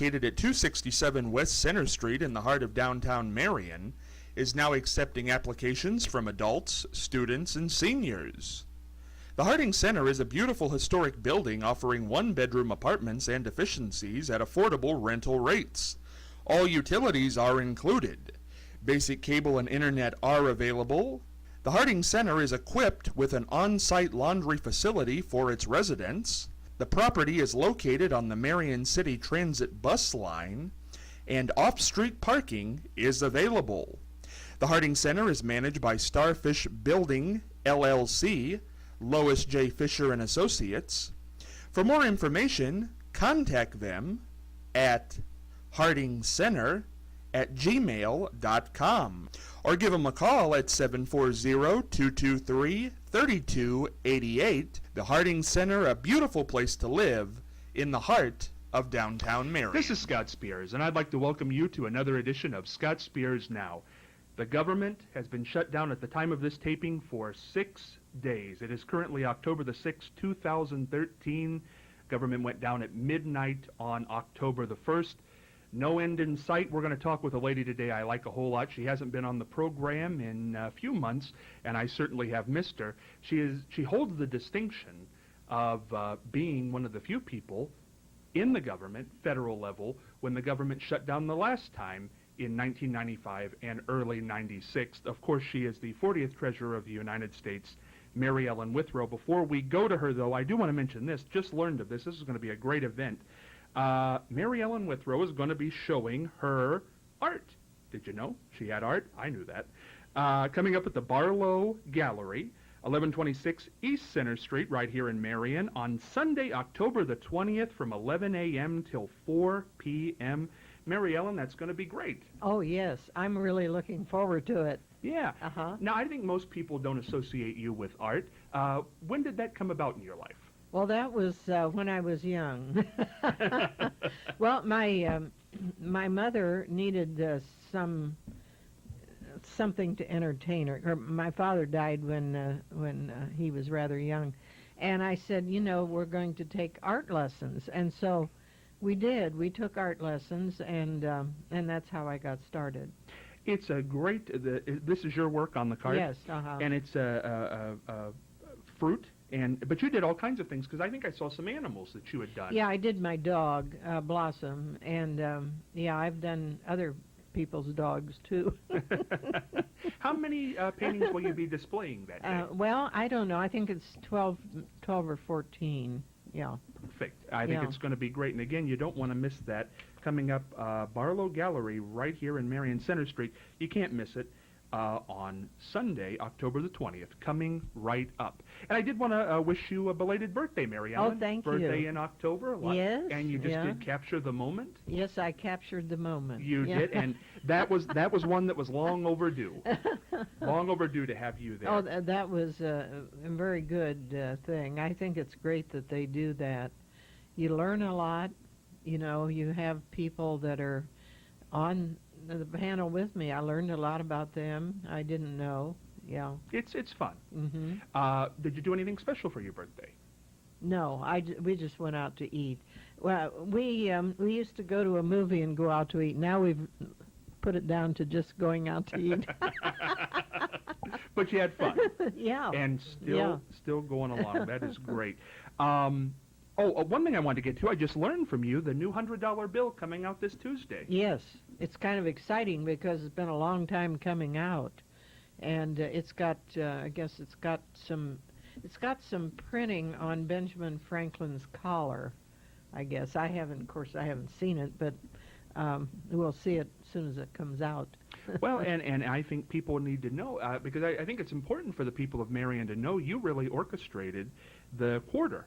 Located at 267 West Center Street in the heart of downtown Marion, is now accepting applications from adults, students, and seniors. The Harding Center is a beautiful historic building offering one-bedroom apartments and efficiencies at affordable rental rates. All utilities are included. Basic cable and internet are available. The Harding Center is equipped with an on-site laundry facility for its residents. The property is located on the Marion City Transit bus line, and off-street parking is available. The Harding Center is managed by Starfish Building, LLC, Lois J. Fisher and Associates. For more information, contact them at hardingcenter@gmail.com or give them a call at 740-223-3288. The Harding Center, a beautiful place to live in the heart of downtown Marion. This is Scott Spears, and I'd like to welcome you to another edition of Scott Spears Now. The government has been shut down at the time of this taping for 6 days. It is currently October the 6th, 2013. Government went down at midnight on October the 1st. No end in sight. We're going to talk with a lady today I like a whole lot. She hasn't been on the program in a few months, and I certainly have missed her. She holds the distinction of being one of the few people in the government, federal level, when the government shut down the last time in 1995 and early 96. Of course, she is the 40th Treasurer of the United States, Mary Ellen Withrow. Before we go to her, though, I do want to mention this. Just learned of this. This is going to be a great event. Mary Ellen Withrow is going to be showing her art. Did you know she had art? I knew that. Coming up at the Barlow Gallery, 1126 East Center Street, right here in Marion, on Sunday, October the 20th, from 11 a.m. till 4 p.m. Mary Ellen, that's going to be great. Oh, yes. I'm really looking forward to it. Yeah. Uh-huh. Now, I think most people don't associate you with art. When did that come about in your life? Well, that was when I was young. Well, my mother needed something to entertain her. My father died when he was rather young, and I said, we're going to take art lessons, and so we did. We took art lessons, and that's how I got started. It's a great. This is your work on the card. Yes. Uh-huh. And it's a fruit. But you did all kinds of things, because I think I saw some animals that you had done. Yeah, I did my dog, Blossom, and I've done other people's dogs too. How many paintings will you be displaying that day? Well, I don't know. I think it's 12 or 14. Yeah. Perfect. I think it's going to be great. And again, you don't want to miss that. Coming up, Barlow Gallery right here in Marion Center Street. You can't miss it. On Sunday, October the 20th, coming right up. And I did want to wish you a belated birthday, Mary Ellen. Oh, thank you. Birthday in October. Yes. And you just did capture the moment. Yes, I captured the moment. You did, and that was one that was long overdue. Long overdue to have you there. Oh, that was a very good thing. I think it's great that they do that. You learn a lot. You have people that are on the panel with me. I learned a lot about them. I didn't know. Yeah. It's fun. Mm-hmm. Did you do anything special for your birthday? No, we just went out to eat. Well, we used to go to a movie and go out to eat. Now we've put it down to just going out to eat. But you had fun. Yeah. And still going along. That is great. One thing I wanted to get to, I just learned from you, the new $100 bill coming out this Tuesday. Yes, it's kind of exciting because it's been a long time coming out, and it's got some printing on Benjamin Franklin's collar. I guess I haven't seen it, but we'll see it as soon as it comes out. Well, and I think people need to know, because I think it's important for the people of Marion to know you really orchestrated the quarter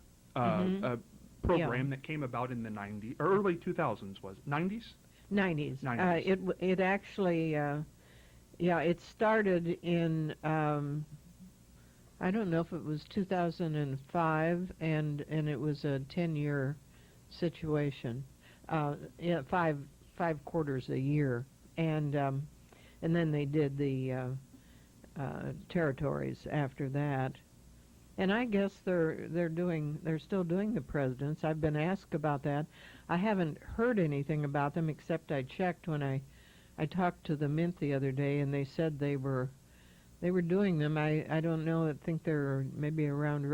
program that came about in the 90s, or early 2000s, was it? 90s? 90s. 90s. It actually, it started in, I don't know if it was 2005, and it was a 10-year situation. Five quarters a year, and then they did the territories after that. And I guess they're still doing the presidents. I've been asked about that. I haven't heard anything about them except I checked when I talked to the Mint the other day, and they said they were doing them. I don't know. I think they're maybe around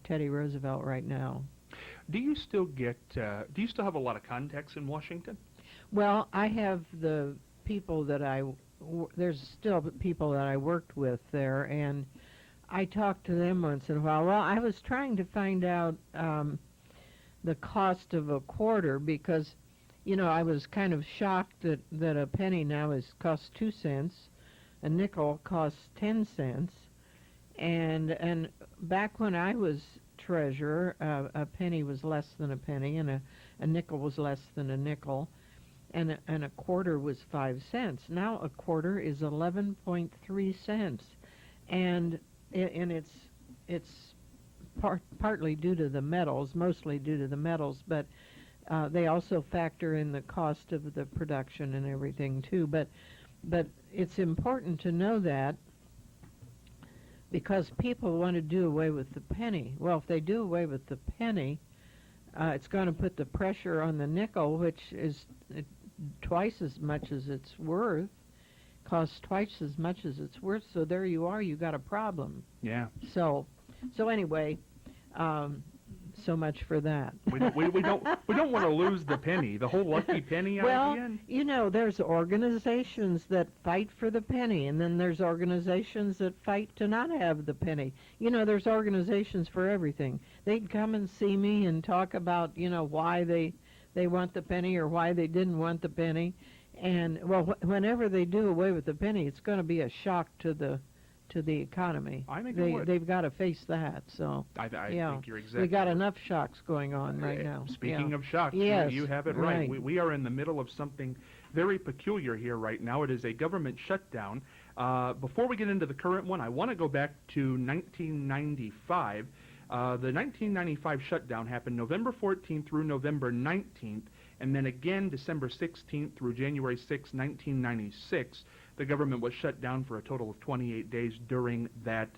Teddy Roosevelt right now. Do you still have a lot of contacts in Washington? Well, I have the people there's still people that I worked with there, and I talked to them once in a while. Well, I was trying to find out the cost of a quarter because, I was kind of shocked that a penny now costs 2 cents, a nickel costs 10 cents, and back when I was treasurer, a penny was less than a penny, and a nickel was less than a nickel, and a quarter was 5 cents. Now a quarter is 11.3 cents, and it's partly due to the metals, mostly due to the metals, but they also factor in the cost of the production and everything too. But it's important to know that, because people want to do away with the penny. Well, if they do away with the penny, it's going to put the pressure on the nickel, which is twice as much as it's worth, costs twice as much as it's worth. So there you are, you got a problem. Yeah. So anyway, so much for that. We don't want to lose the penny, the whole lucky penny idea. Well, there's organizations that fight for the penny, and then there's organizations that fight to not have the penny. There's organizations for everything. They'd come and see me and talk about, why they want the penny or why they didn't want the penny. And, whenever they do away with the penny, it's going to be a shock to the economy. I think they've got to face that. So I think you're exactly. We got enough shocks going on right now. Speaking of shocks, yes, you have it right. We are in the middle of something very peculiar here right now. It is a government shutdown. Before we get into the current one, I want to go back to 1995. The 1995 shutdown happened November 14th through November 19th, and then again December 16th through January 6, 1996. The government was shut down for a total of 28 days during that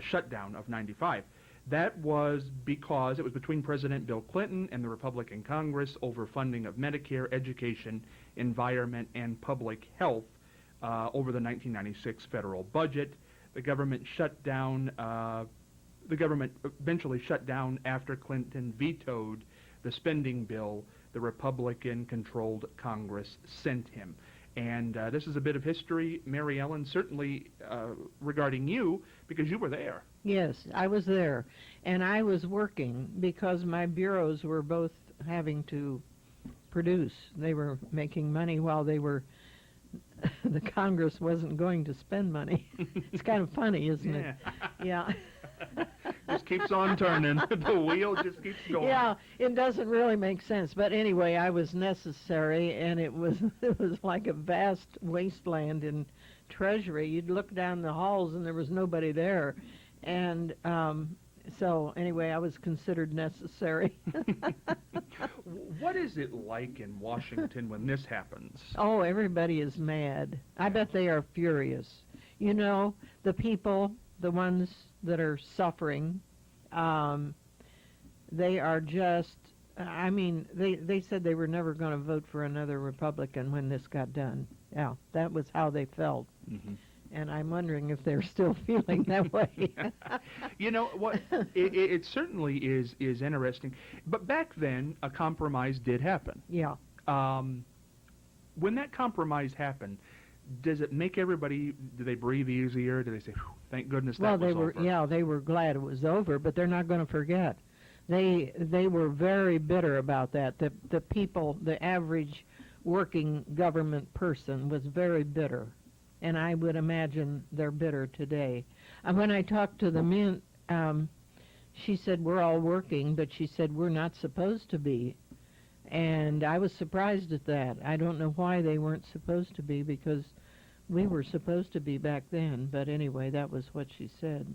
shutdown of 95. That was because it was between President Bill Clinton and the Republican Congress over funding of Medicare, education, environment, and public health over the 1996 federal budget. The government shut down. The government eventually shut down after Clinton vetoed the spending bill the Republican-controlled Congress sent him. And this is a bit of history, Mary Ellen, certainly regarding you, because you were there. Yes, I was there. And I was working because my bureaus were both having to produce. They were making money while the Congress wasn't going to spend money. It's kind of funny, isn't it? Yeah. Just keeps on turning. The wheel just keeps going. Yeah, it doesn't really make sense. But anyway, I was necessary, and it was like a vast wasteland in Treasury. You'd look down the halls, and there was nobody there. And so anyway, I was considered necessary. What is it like in Washington when this happens? Oh, everybody is mad. I bet they are furious. The people, the ones that are suffering, they are just, they said they were never going to vote for another Republican when this got done. Yeah, that was how they felt. Mm-hmm. And I'm wondering if they're still feeling that way. You know what? It certainly is interesting. But back then, a compromise did happen. Yeah. When that compromise happened, does it make everybody? Do they breathe easier? Do they say, "Thank goodness that was over"? Yeah, they were glad it was over, but they're not going to forget. They were very bitter about that. The people, the average working government person was very bitter, and I would imagine they're bitter today. And when I talked to the men, she said, we're all working, but she said, we're not supposed to be. And I was surprised at that. I don't know why they weren't supposed to be, because we were supposed to be back then. But anyway, that was what she said.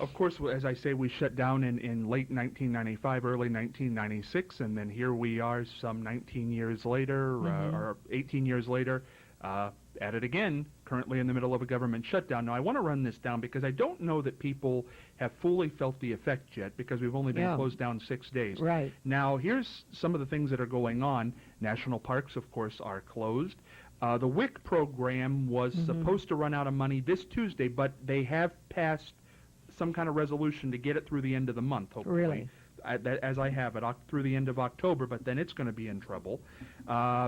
Of course, as I say, we shut down in late 1995, early 1996, and then here we are some 19 years later, or 18 years later, at it again, currently in the middle of a government shutdown. Now, I want to run this down because I don't know that people have fully felt the effect yet, because we've only been closed down 6 days. Right. Now, here's some of the things that are going on. National parks, of course, are closed. The WIC program was supposed to run out of money this Tuesday, but they have passed some kind of resolution to get it through the end of the month, hopefully. Really? As I have it, through the end of October, but then it's going to be in trouble.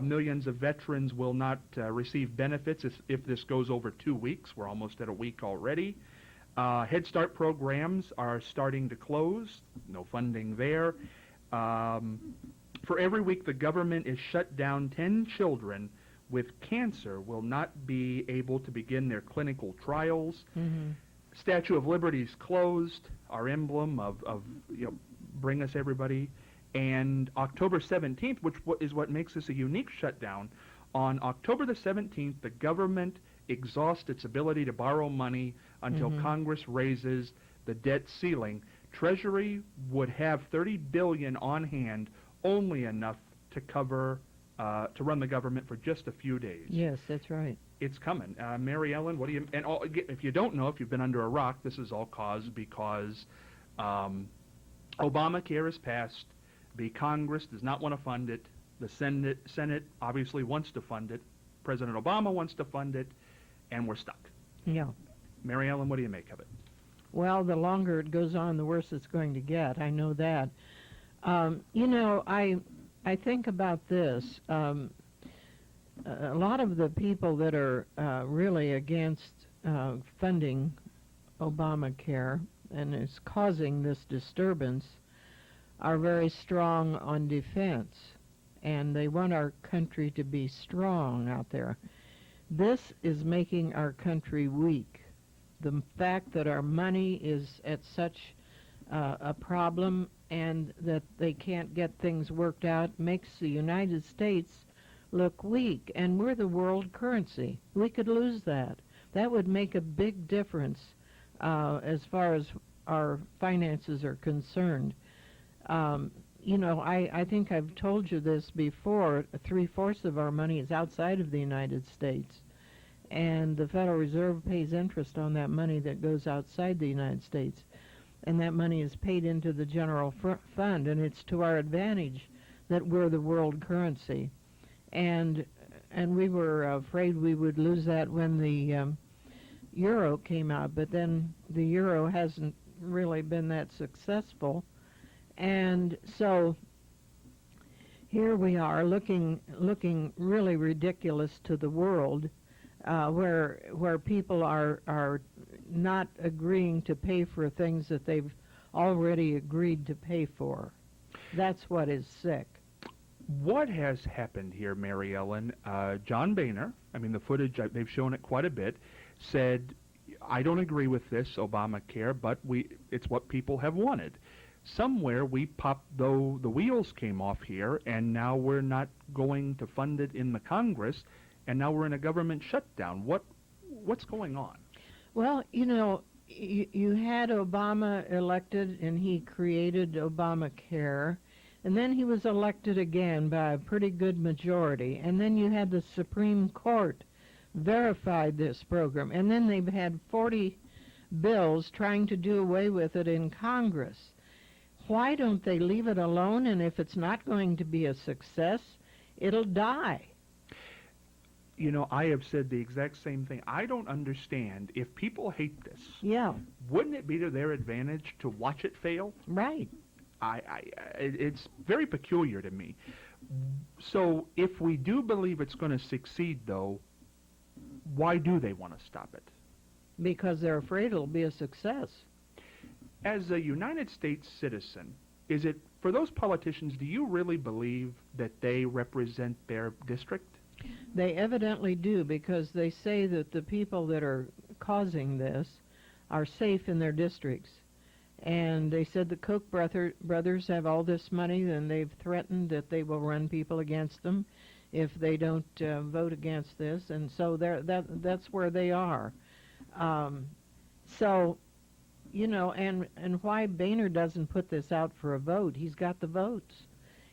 Millions of veterans will not receive benefits if this goes over 2 weeks. We're almost at a week already. Head Start programs are starting to close. No funding there. For every week the government is shut down, 10 children with cancer will not be able to begin their clinical trials. Statue of Liberty is closed, our emblem of bring us everybody. And October 17th, which is what makes this a unique shutdown, on October the 17th, the government exhausts its ability to borrow money until Congress raises the debt ceiling. Treasury would have $30 billion on hand, only enough to cover to run the government for just a few days. Yes, that's right. It's coming. Mary Ellen, what do you... And if you don't know, if you've been under a rock, this is all caused because Obamacare is passed. The Congress does not want to fund it. The Senate obviously wants to fund it. President Obama wants to fund it, and we're stuck. Yeah. Mary Ellen, what do you make of it? Well, the longer it goes on, the worse it's going to get. I know that. I think about this. A lot of the people that are really against funding Obamacare and is causing this disturbance are very strong on defense, and they want our country to be strong out there. This is making our country weak. The fact that our money is at such a problem and that they can't get things worked out makes the United States look weak, and we're the world currency. We could lose that. That would make a big difference as far as our finances are concerned. I think I've told you this before. 3/4 of our money is outside of the United States, and the Federal Reserve pays interest on that money that goes outside the United States, and that money is paid into the general fund, and it's to our advantage that we're the world currency. And we were afraid we would lose that when the euro came out, but then the euro hasn't really been that successful. And so here we are looking really ridiculous to the world, where people are not agreeing to pay for things that they've already agreed to pay for. That's what is sick. What has happened here, Mary Ellen? John Boehner, the footage, they've shown it quite a bit, said, I don't agree with this Obamacare, but it's what people have wanted. Somewhere we popped, though the wheels came off here, and now we're not going to fund it in the Congress, and now we're in a government shutdown. What's going on? Well, you had Obama elected, and he created Obamacare, and then he was elected again by a pretty good majority, and then you had the Supreme Court verified this program, and then they've had 40 bills trying to do away with it in Congress. Why don't they leave it alone, and if it's not going to be a success, it'll die? I have said the exact same thing. I don't understand. If people hate this, wouldn't it be to their advantage to watch it fail? Right. It's very peculiar to me. So if we do believe it's going to succeed, though, why do they want to stop it? Because they're afraid it'll be a success. As a United States citizen, is it, for those politicians, do you really believe that they represent their district? They evidently do, because they say that the people that are causing this are safe in their districts. And they said the Koch brothers have all this money, and they've threatened that they will run people against them if they don't vote against this. And so that's where they are. So, you know, and why Boehner doesn't put this out for a vote? He's got the votes.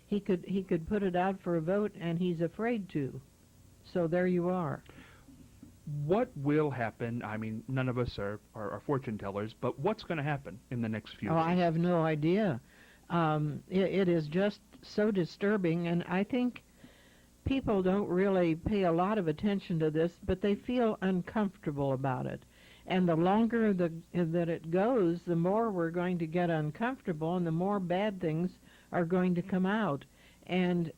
He could put it out for a vote, and he's afraid to. So there you are. What will happen? I mean, none of us are fortune tellers, but what's going to happen in the next few Oh, days? I have no idea. It is just so disturbing, and I think people don't really pay a lot of attention to this, but they feel uncomfortable about it. And the longer that it goes, the more we're going to get uncomfortable, and the more bad things are going to come out. And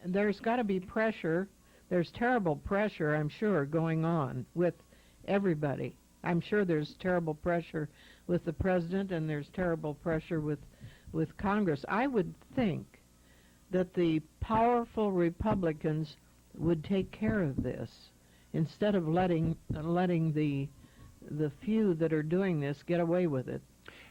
there's got to be pressure. There's terrible pressure, I'm sure, going on with everybody. I'm sure there's terrible pressure with the president, and there's terrible pressure with Congress. I would think that the powerful Republicans would take care of this instead of letting the few that are doing this get away with it.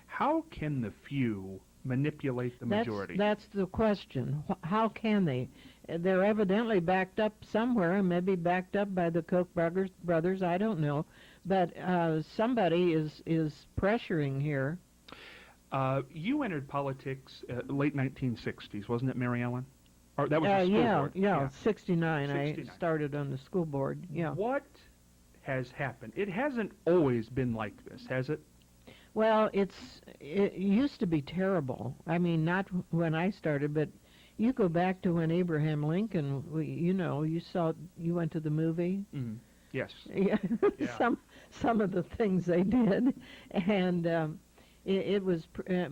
How can the few manipulate the majority? That's the question. How can they? They're evidently backed up somewhere, and maybe backed up by the Koch brothers. I don't know, but somebody is pressuring here. You entered politics late 1960s, wasn't it, Mary Ellen? Or that was the school board. Yeah, 69. 69. I started on the school board. Yeah. What has happened? It hasn't always been like this, has it? Well, it used to be terrible. I mean, not when I started, but you go back to when Abraham Lincoln, you went to the movie. Mm-hmm. Yes. Yeah. Yeah. Some of the things they did, and it was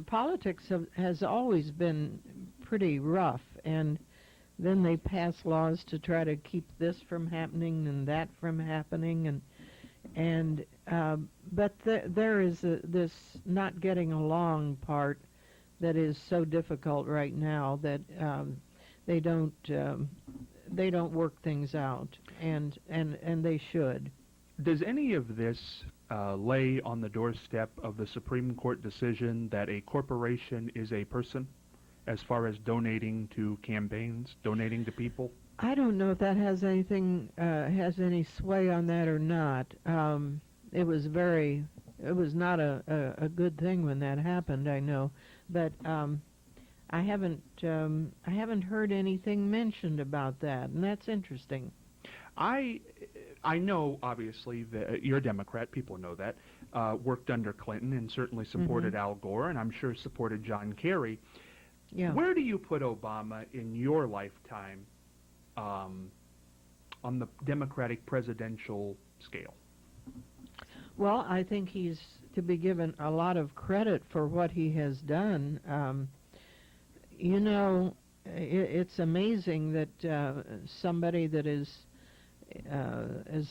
politics has always been pretty rough, and then they pass laws to try to keep this from happening and that from happening, but there is this not getting along part that is so difficult right now that they don't work things out, and they should. Does any of this lay on the doorstep of the Supreme Court decision that a corporation is a person, as far as donating to campaigns, donating to people? I don't know if that has any sway on that or not. It was not a good thing when that happened, I know, but I haven't heard anything mentioned about that, and that's interesting. I know, obviously, that you're a Democrat. People know that. Worked under Clinton and certainly supported Al Gore, and I'm sure supported John Kerry. Yeah. Where do you put Obama in your lifetime on the Democratic presidential scale? Well, I think he's to be given a lot of credit for what he has done. It's amazing that somebody that is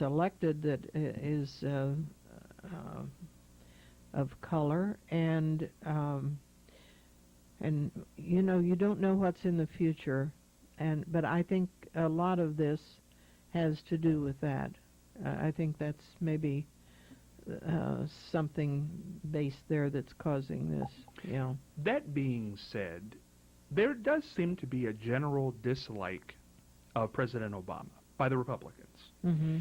elected that is of color, and you don't know what's in the future, but I think a lot of this has to do with that. I think that's maybe something based there that's causing this. Yeah. That being said, there does seem to be a general dislike of President Obama by the Republicans. Mm-hmm.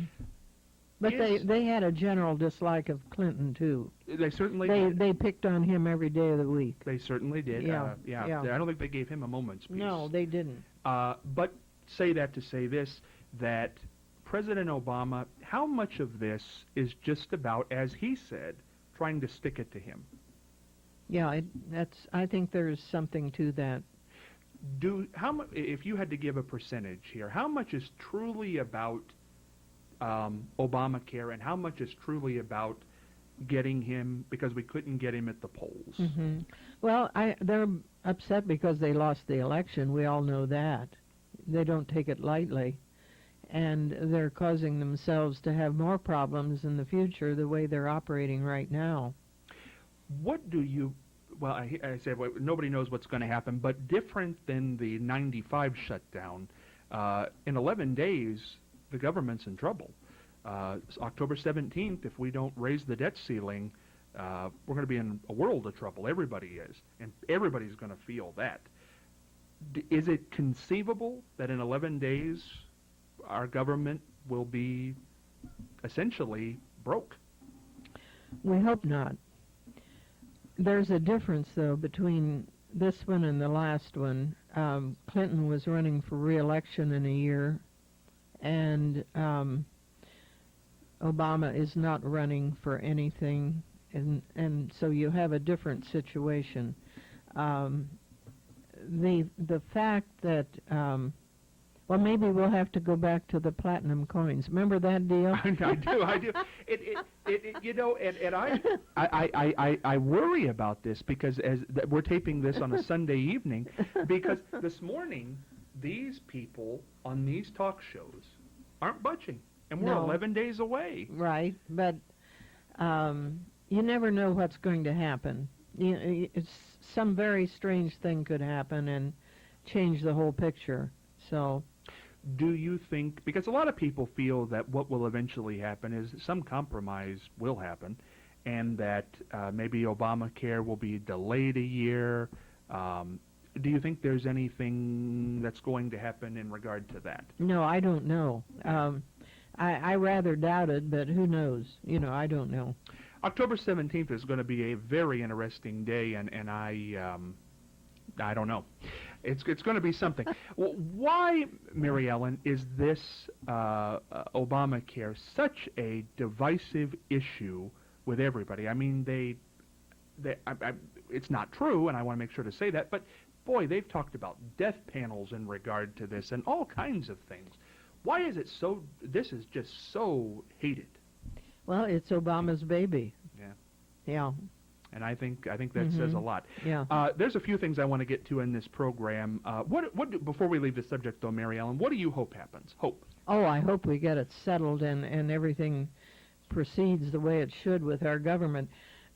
But they had a general dislike of Clinton too. They certainly did. They picked on him every day of the week. They certainly did. Yeah. I don't think they gave him a moment's peace. No, they didn't. But say that to say this, that President Obama, how much of this is just about, as he said, trying to stick it to him? Yeah, I think there's something to that. If you had to give a percentage here, how much is truly about Obamacare, and how much is truly about getting him because we couldn't get him at the polls? Mm-hmm. Well, they're upset because they lost the election. We all know that. They don't take it lightly, and they're causing themselves to have more problems in the future the way they're operating right now. well, I said well, nobody knows what's going to happen, but different than the 95 shutdown, in 11 days, the government's in trouble. October 17th, if we don't raise the debt ceiling, we're going to be in a world of trouble. Everybody is, and everybody's going to feel that. Is it conceivable that in 11 days our government will be essentially broke? We hope not. There's a difference, though, between this one and the last one. Clinton was running for re-election in a year, and Obama is not running for anything, and so you have a different situation. The fact that well, maybe we'll have to go back to the platinum coins. Remember that deal? I do. You know, and I worry about this because we're taping this on a Sunday evening, because this morning these people on these talk shows aren't budging, and we're 11 days away. Right, but you never know what's going to happen. Some very strange thing could happen and change the whole picture. So, do you think, because a lot of people feel that what will eventually happen is some compromise will happen, and that maybe Obamacare will be delayed a year. Do you think there's anything that's going to happen in regard to that? No, I don't know. I rather doubt it, but who knows? You know, I don't know. October 17th is going to be a very interesting day, and I don't know. It's going to be something. Why, Mary Ellen, is this Obamacare such a divisive issue with everybody? I mean, it's not true, and I want to make sure to say that, but boy, they've talked about death panels in regard to this and all kinds of things. Why is it so, this is just so hated? Well, it's Obama's baby. Yeah. Yeah. And I think that says a lot. Yeah. There's a few things I want to get to in this program. Before we leave the subject, though, Mary Ellen, what do you hope happens? Hope. Oh, I hope we get it settled and everything proceeds the way it should with our government.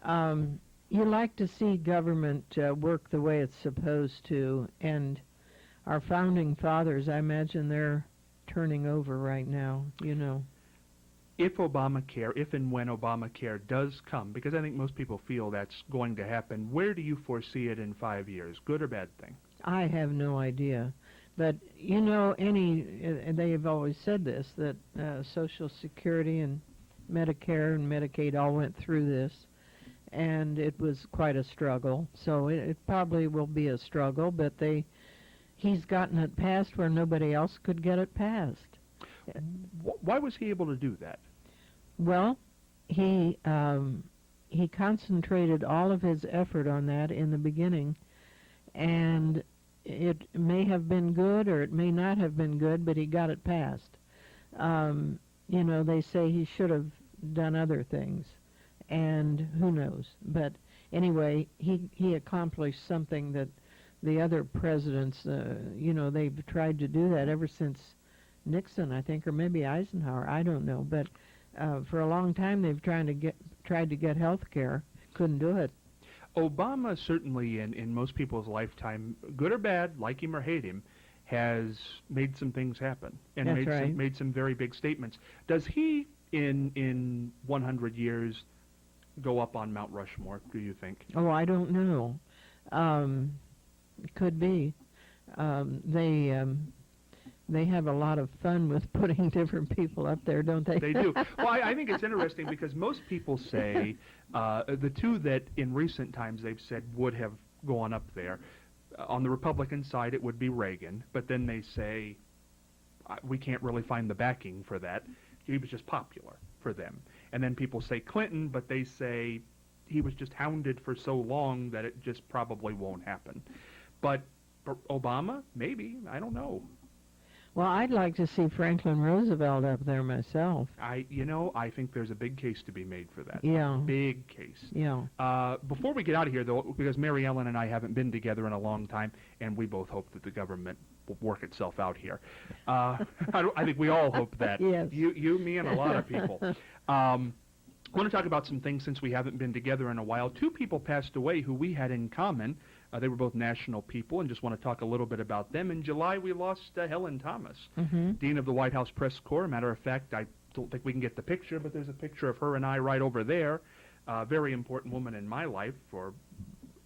You like to see government work the way it's supposed to, and our founding fathers, I imagine they're turning over right now, you know. If and when Obamacare does come, because I think most people feel that's going to happen, where do you foresee it in 5 years? Good or bad thing? I have no idea. But, you know, they've always said this, that Social Security and Medicare and Medicaid all went through this, and it was quite a struggle. So it probably will be a struggle, but he's gotten it passed where nobody else could get it passed. Why was he able to do that? Well, he concentrated all of his effort on that in the beginning, and it may have been good or it may not have been good, but he got it passed. You know, they say he should have done other things, and who knows. But anyway, he accomplished something that the other presidents, you know, they've tried to do that ever since Nixon, I think, or maybe Eisenhower, I don't know, but for a long time they've tried to get health care, couldn't do it. Obama certainly, in most people's lifetime, good or bad, like him or hate him, has made some things happen and made some very big statements. Does he, in 100 years, go up on Mount Rushmore, do you think? Oh, I don't know. Could be. They have a lot of fun with putting different people up there, don't they? They do. Well, I think it's interesting because most people say the two that in recent times they've said would have gone up there. On the Republican side, it would be Reagan, but then they say we can't really find the backing for that. He was just popular for them. And then people say Clinton, but they say he was just hounded for so long that it just probably won't happen. But Obama, maybe, I don't know. Well, I'd like to see Franklin Roosevelt up there myself. I think there's a big case to be made for that. Yeah. Big case. Yeah. Before we get out of here, though, because Mary Ellen and I haven't been together in a long time, and we both hope that the government will work itself out here. I think we all hope that. Yes. You, me, and a lot of people. I want to talk about some things since we haven't been together in a while. Two people passed away who we had in common. They were both national people, and just want to talk a little bit about them. In July, we lost Helen Thomas, Dean of the White House Press Corps. Matter of fact, I don't think we can get the picture, but there's a picture of her and I right over there. Very important woman in my life for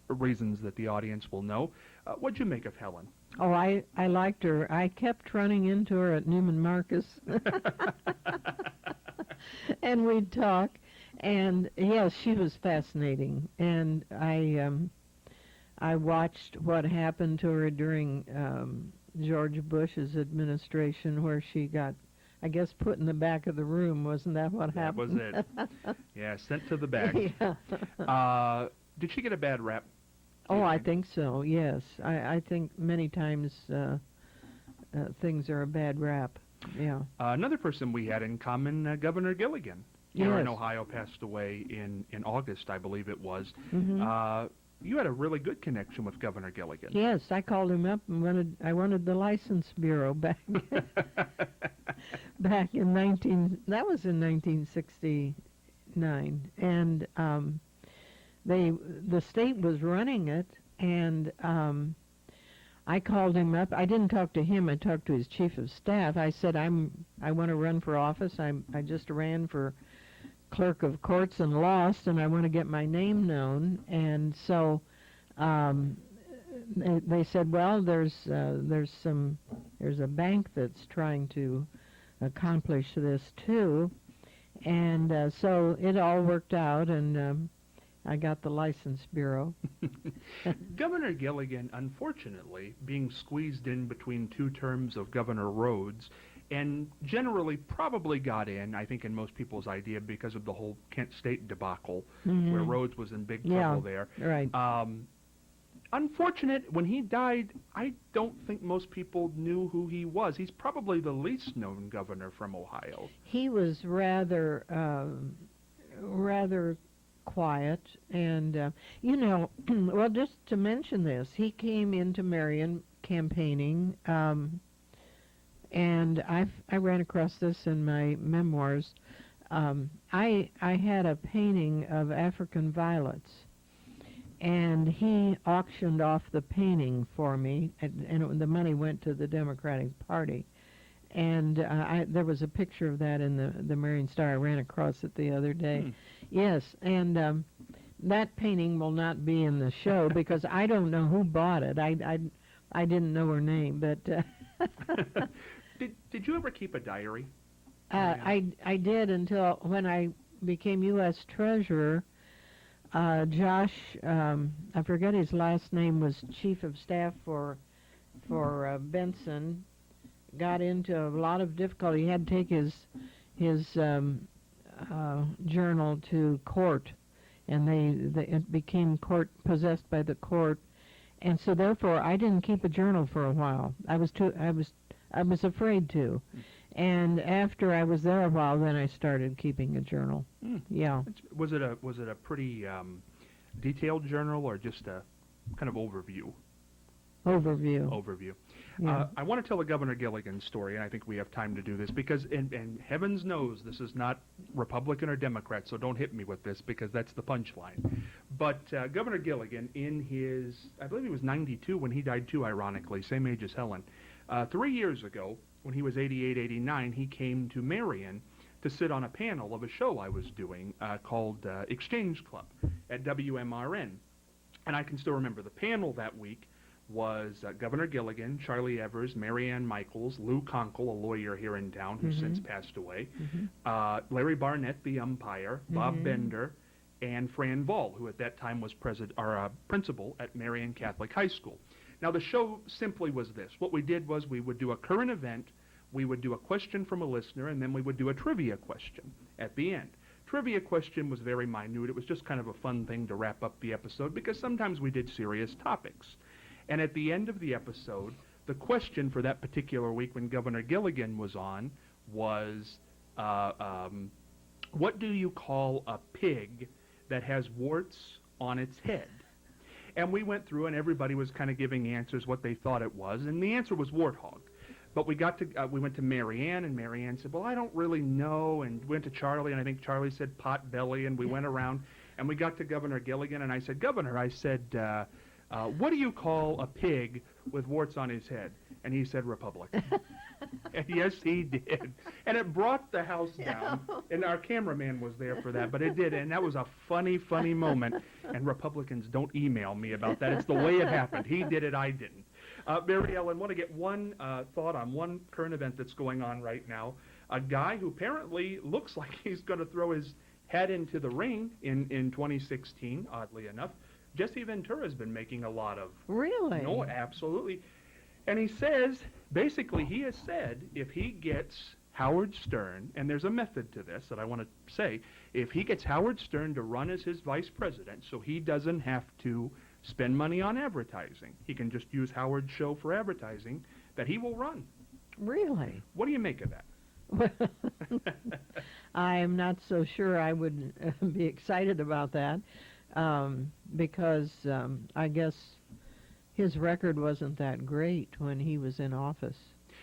reasons that the audience will know. What'd you make of Helen? Oh, I liked her. I kept running into her at Neiman Marcus. And we'd talk. And yes, she was fascinating. And I watched what happened to her during George Bush's administration, where she got, I guess, put in the back of the room. Wasn't that what happened? That was it. Yeah, sent to the back. Yeah. Did she get a bad rap? Oh, I think so, yes. I think many times things are a bad rap. Yeah. Another person we had in common, Governor Gilligan, here in Yes. Ohio, passed away in August, I believe it was. Mhm. You had a really good connection with Governor Gilligan. Yes, I called him up and I wanted the license bureau back back in 1969, and the state was running it, and I called him up. I didn't talk to him. I talked to his chief of staff. I said, I want to run for office. I just ran for clerk of courts and lost, and I want to get my name known. And so they said, well, there's a bank that's trying to accomplish this too, and so it all worked out, and I got the license bureau. Governor Gilligan, unfortunately, being squeezed in between two terms of Governor Rhodes, and generally probably got in, I think in most people's idea, because of the whole Kent State debacle, where Rhodes was in big trouble there. Right. Unfortunate, when he died, I don't think most people knew who he was. He's probably the least known governor from Ohio. He was rather quiet, and well, just to mention this, he came into Marion campaigning, and I ran across this in my memoirs. I had a painting of African violets, and he auctioned off the painting for me, and the money went to the Democratic Party. And there was a picture of that in the Marion Star. I ran across it the other day. Yes, and that painting will not be in the show because I don't know who bought it. I didn't know her name, but Did you ever keep a diary? I did until when I became U.S. Treasurer. Josh, I forget his last name, was chief of staff for Benson. Got into a lot of difficulty. He had to take his journal to court, and it became possessed by the court, and so therefore I didn't keep a journal for a while. I was afraid to, and after I was there a while, then I started keeping a journal. Yeah. Was it a pretty detailed journal or just a kind of overview? Overview. Yeah. I want to tell the Governor Gilligan story, and I think we have time to do this because, and heavens knows this is not Republican or Democrat, so don't hit me with this because that's the punchline. But Governor Gilligan, in his, I believe he was 92 when he died too, ironically, same age as Helen. 3 years ago, when he was 88, 89, he came to Marion to sit on a panel of a show I was doing called Exchange Club at WMRN. And I can still remember the panel that week was Governor Gilligan, Charlie Evers, Marianne Michaels, Lou Conkle, a lawyer here in town who's since passed away, Larry Barnett, the umpire, Bob Bender, and Fran Vall, who at that time was principal at Marion Catholic High School. Now, the show simply was this. What we did was we would do a current event, we would do a question from a listener, and then we would do a trivia question at the end. Trivia question was very minute. It was just kind of a fun thing to wrap up the episode because sometimes we did serious topics. And at the end of the episode, the question for that particular week when Governor Gilligan was on was, what do you call a pig that has warts on its head? And we went through and everybody was kind of giving answers what they thought it was, and the answer was warthog. But we went to Marianne, and Marianne said, well, I don't really know, and went to Charlie, and I think Charlie said pot belly, and we went around, and we got to Governor Gilligan, and I said, Governor, I said, what do you call a pig with warts on his head? And he said Republican. And yes, he did. And it brought the house down, and our cameraman was there for that, but it did, and that was a funny, funny moment, and Republicans don't email me about that. It's the way it happened. He did it, I didn't. Mary Ellen, want to get one thought on one current event that's going on right now. A guy who apparently looks like he's going to throw his head into the ring in 2016, oddly enough. Jesse Ventura's been making a lot of... Really? No, absolutely. And he says, basically he has said, if he gets Howard Stern, and there's a method to this that I want to say, if he gets Howard Stern to run as his vice president so he doesn't have to spend money on advertising, he can just use Howard's show for advertising, that he will run. Really? What do you make of that? I'm not so sure I would be excited about that because I guess his record wasn't that great when he was in office.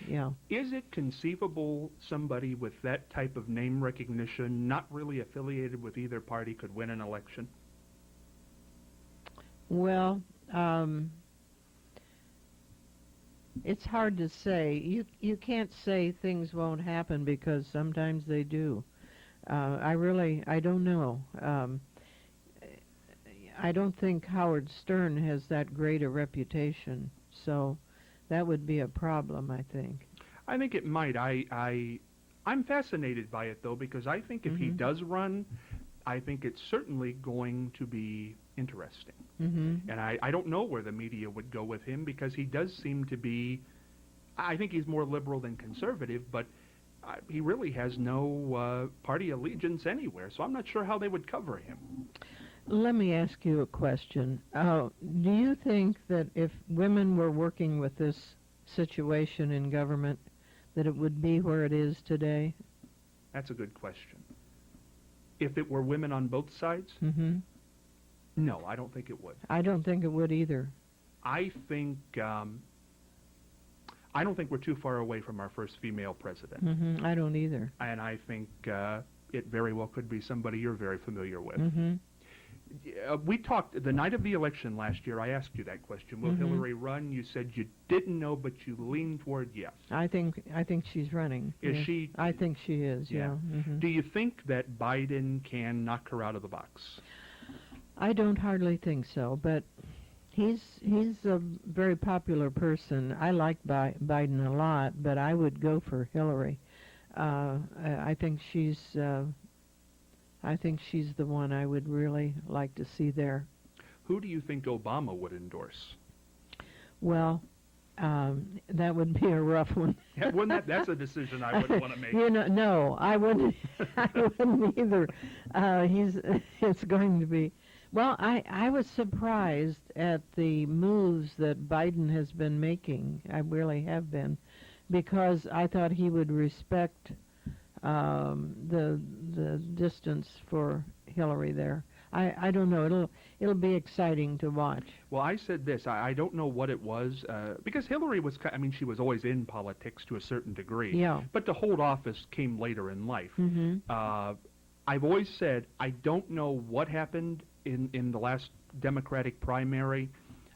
Yeah. Is it conceivable somebody with that type of name recognition, not really affiliated with either party, could win an election? Well, it's hard to say. You can't say things won't happen because sometimes they do. I don't know. I don't think Howard Stern has that great a reputation, so that would be a problem, I think. I think it might. I'm fascinated by it, though, because I think if he does run, I think it's certainly going to be interesting. And I don't know where the media would go with him because he does seem to be, I think he's more liberal than conservative, but he really has no party allegiance anywhere, so I'm not sure how they would cover him. Let me ask you a question. Do you think that if women were working with this situation in government, that it would be where it is today? That's a good question. If it were women on both sides? No, I don't think it would. I don't think it would either. I don't think we're too far away from our first female president. I don't either. And I think it very well could be somebody you're very familiar with. We talked the night of the election last year. I asked you that question. Will Hillary run? You said you didn't know, but you leaned toward yes. I think she's running. Is she? I think she is. Yeah. Do you think that Biden can knock her out of the box? I don't hardly think so, but he's a very popular person. I like Biden a lot, but I would go for Hillary. I think she's the one I would really like to see there. Who do you think Obama would endorse? Well, that would be a rough one. Yeah, that's a decision I wouldn't want to make. No, I wouldn't. I wouldn't either. It's going to be. Well, I was surprised at the moves that Biden has been making. I really have been, because I thought he would respect the distance for Hillary there. I don't know. It'll be exciting to watch. Well, I said this. I don't know what it was because Hillary was. She was always in politics to a certain degree. Yeah. But to hold office came later in life. I've always said I don't know what happened in the last Democratic primary.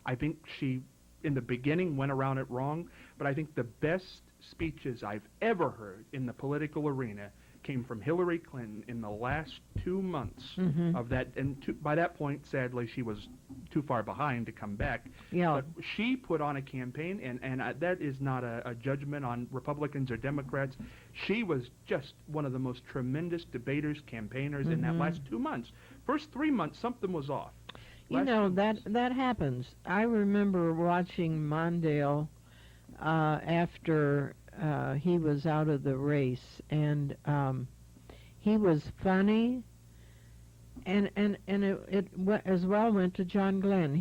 I think she, in the beginning, went around it wrong. But I think the best speeches I've ever heard in the political arena came from Hillary Clinton in the last 2 months of that. And by that point, sadly, she was too far behind to come back. Yeah. But she put on a campaign, and that is not a judgment on Republicans or Democrats. She was just one of the most tremendous debaters, campaigners in that last 2 months. First 3 months, something was off. That happens. I remember watching Mondale after he was out of the race, and he was funny, and it as well went to John Glenn.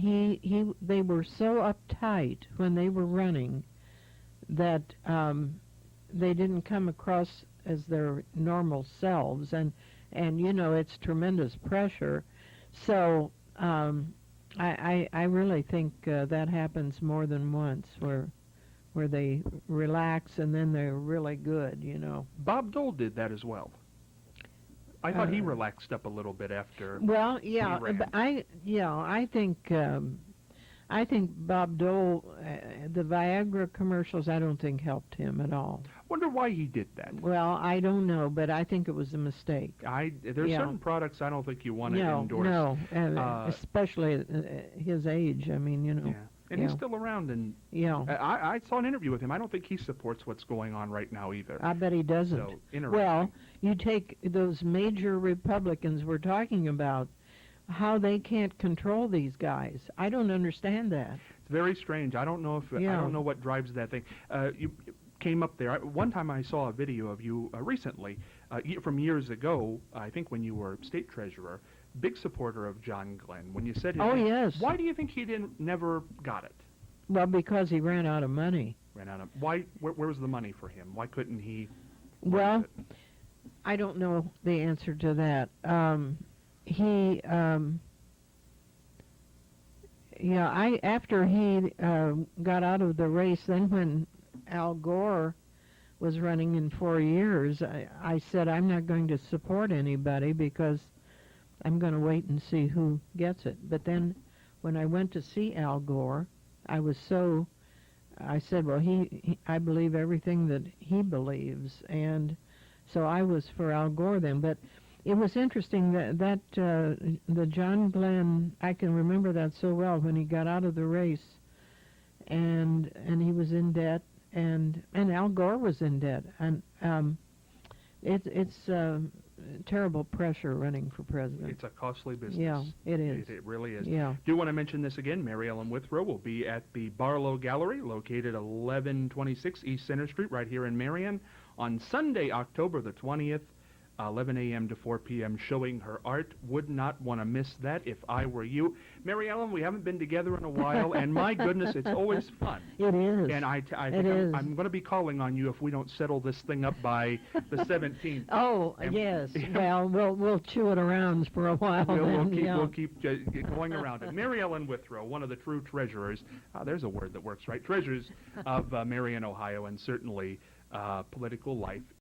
They were so uptight when they were running that they didn't come across as their normal selves, and it's tremendous pressure. So I really think that happens more than once where where they relax and then they're really good, you know. Bob Dole did that as well. I thought he Uh, relaxed up a little bit after. Well, yeah, ran. but I think Bob Dole, the Viagra commercials, I don't think helped him at all. Wonder why he did that. Well, I don't know, but I think it was a mistake. There's Yeah. certain products I don't think you want to No, endorse. no, Uh, especially at his age. I mean, you know. Yeah. And Yeah. he's still around, and Yeah, I saw an interview with him. I don't think he supports what's going on right now either. I bet he doesn't. So, interesting. Well, you take those major Republicans we're talking about, how they can't control these guys. I don't understand that. It's very strange. I don't know if I Yeah. don't know what drives that thing. You came up there. One time I saw a video of you recently, from years ago. I think when you were state treasurer. Big supporter of John Glenn. When you said his Oh, name, yes. why do you think he never got it? Well, because he ran out of money. Ran out of why? Where was the money for him? Why couldn't he? Well, raise it? I don't know the answer to that. After he got out of the race, then when Al Gore was running in 4 years, I said I'm not going to support anybody because I'm going to wait and see who gets it. But then when I went to see Al Gore, I said, well, I believe everything that he believes, and so I was for Al Gore then. But it was interesting that the John Glenn, I can remember that so well when he got out of the race, and he was in debt, and Al Gore was in debt, and it's terrible pressure running for president. It's a costly business. Yeah, it is. It really is. Yeah. Do want to mention this again. Mary Ellen Withrow will be at the Barlow Gallery, located 1126 East Center Street, right here in Marion, on Sunday, October the 20th, 11 a.m. to 4 p.m., showing her art. Would not want to miss that if I were you. Mary Ellen, we haven't been together in a while, and my goodness, it's always fun. It is. And I think I'm going to be calling on you if we don't settle this thing up by the 17th. Oh, And- yes. Yeah. Well, we'll chew it around for a while. We'll keep going around it. Mary Ellen Withrow, one of the true treasurers. There's a word that works, right? Treasures of Marion, Ohio, and certainly political life